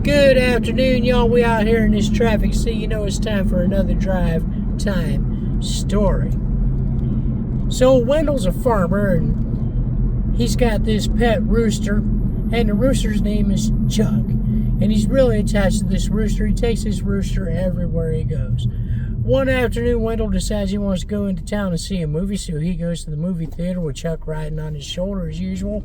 Good afternoon, y'all. We out here in this traffic. See, you know it's time for another drive time story. So Wendell's a farmer, and he's got this pet rooster, and the rooster's name is Chuck. And he's really attached to this rooster. He takes this rooster everywhere he goes. One afternoon, Wendell decides he wants to go into town and see a movie, so he goes to the movie theater with Chuck riding on his shoulder as usual.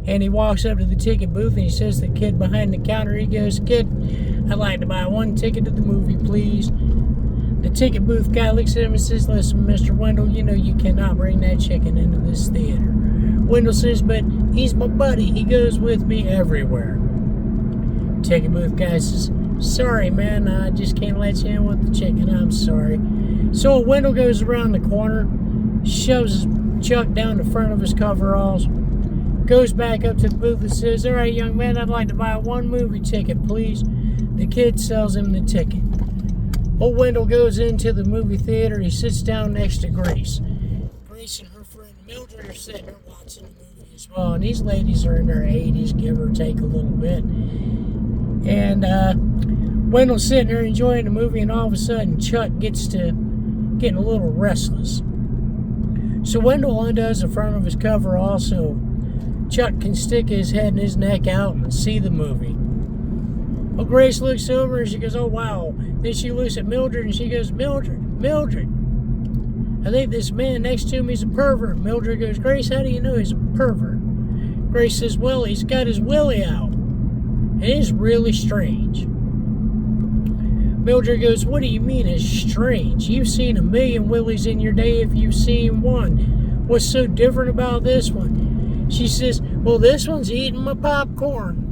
And he walks up to the ticket booth and he says to the kid behind the counter, he goes, "Kid, I'd like to buy one ticket to the movie, please." The ticket booth guy looks at him and says, "Listen, Mr. Wendell, you know you cannot bring that chicken into this theater." Wendell says, "But he's my buddy. He goes with me everywhere." Ticket booth guy says, "Sorry, man, I just can't let you in with the chicken. I'm sorry." So Wendell goes around the corner, shoves Chuck down the front of his coveralls, goes back up to the booth and says, "All right, young man, I'd like to buy one movie ticket, please." The kid sells him the ticket. Old Wendell goes into the movie theater. He sits down next to Grace. Grace and her friend Mildred are sitting there watching the movie as well. And these ladies are in their 80s, give or take a little bit. And Wendell's sitting there enjoying the movie, and all of a sudden Chuck gets to getting a little restless. So Wendell undoes the front of his coverall so Chuck can stick his head and his neck out and see the movie. Well, Grace looks over and she goes, "Oh, wow." Then she looks at Mildred and she goes, Mildred, "I think this man next to me is a pervert." Mildred goes, "Grace, how do you know he's a pervert?" Grace says, "Well, he's got his willy out. And it's really strange." Mildred goes, "What do you mean it's strange? You've seen a million willies in your day if you've seen one. What's so different about this one?" She says, "Well, this one's eating my popcorn."